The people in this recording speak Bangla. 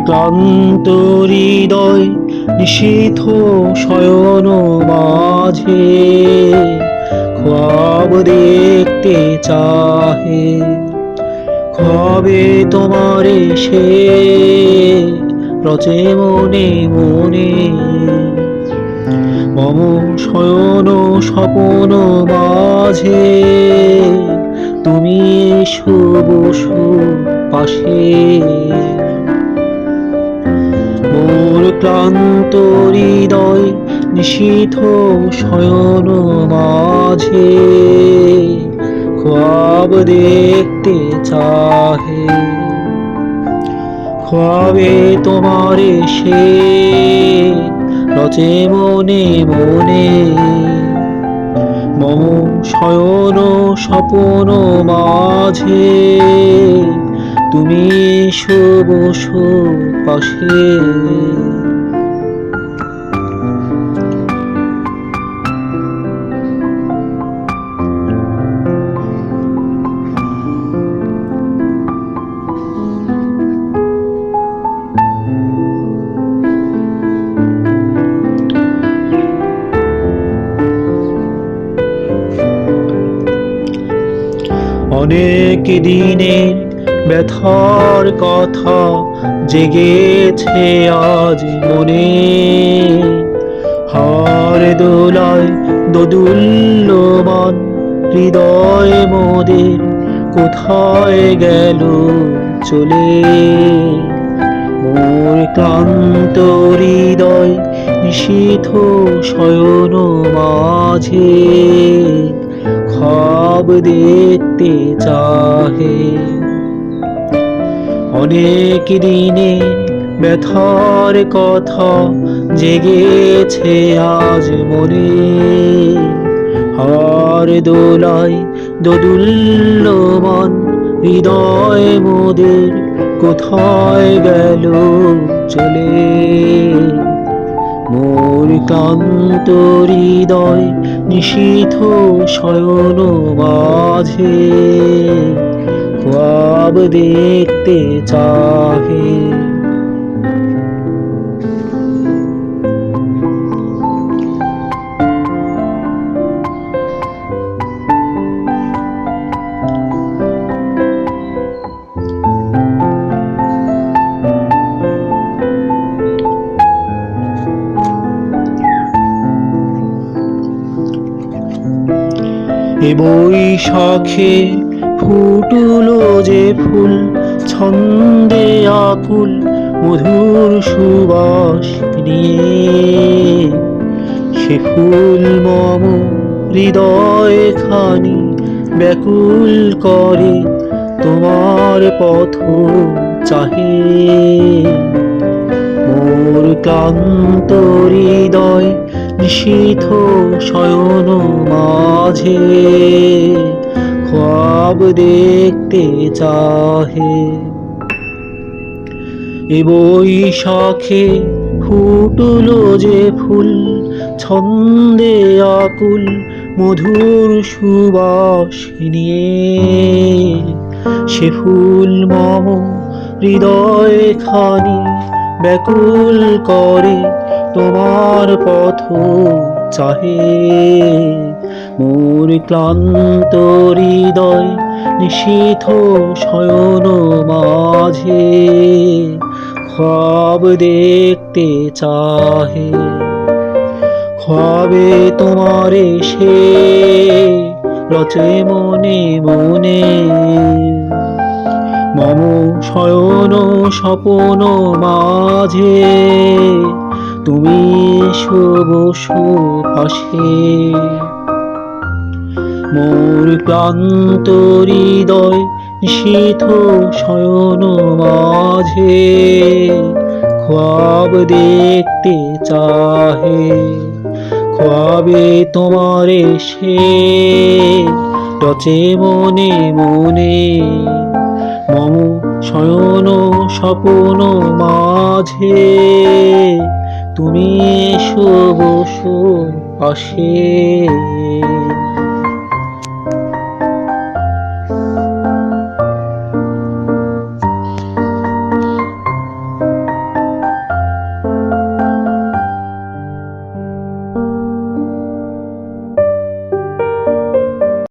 ক্লান্ত হৃদয় নিশীথ শয়ন মাঝে খ্বাব দেখতে চাহে। খ্বাবে তোমারে সে রচে মনে মনে। মম শয়ন স্বপন মাঝে তুমি এসো বসো পাশে। মোর ক্লান্ত হৃদয় নিশীথ শয়ন মাঝে খ্বাব দেখতে চাহে। খ্বাবে তোমারে সে রচে মনে মনে। মম শয়ন স্বপন মাঝে তুমি এসো বসো পাশে। অনেক দিনের ব্যথার কথা জেগেছে আজ মনে। হাওয়ার দোলায় দোদুল্যমান হৃদয় মোদের কোথায় গেল চলে। মোর ক্লান্ত হৃদয় নিশীথ শয়ন মাঝে খ্বাব দেখতে চাহে। অনেক দিনে ব্যথার কথা জেগেছে আজ মনে। হাওয়ার দোলায় দোদুল্যমান হৃদয় মোদের কোথায় গেল চলে। মোর ক্লান্ত হৃদয় নিশীথ শয়ন মাঝে খ্বাব দেখতে চাহে। এ বৈশাখে ফুটলো যে ফুল ছন্দে আকুল মধুর সুবাস নিয়ে। সে ফুল মম হৃদয় খানি ব্যাকুল করে তোমার পথ চাহে। মোর ক্লান্ত হৃদয় নিশীথ শয়ন মাঝে খ্বাব দেখতে চাহে। এ বৈশাখে ফুটলো যে ফুল ছন্দে আকুল মধুর সুবাস নিয়ে। সে ফুল মম হৃদয় খানি ব্যাকুল করে তোমার পথ চাহে। মোর ক্লান্ত হৃদয় নিশীথ শয়ন মাঝে খ্বাব দেখতে চাহে। খ্বাবে তোমারে সে রচে মনে মনে। মম শয়ন স্বপন মাঝে তুমি এসো বসো পাশে। মোর ক্লান্ত হৃদয় নিশীথ শয়ন মাঝে খ্বাব দেখতে চাহে। খ্বাবে তোমারে সে রচে মনে মনে। মম শয়ন স্বপন মাঝে তুমি এসো বসো পাশে।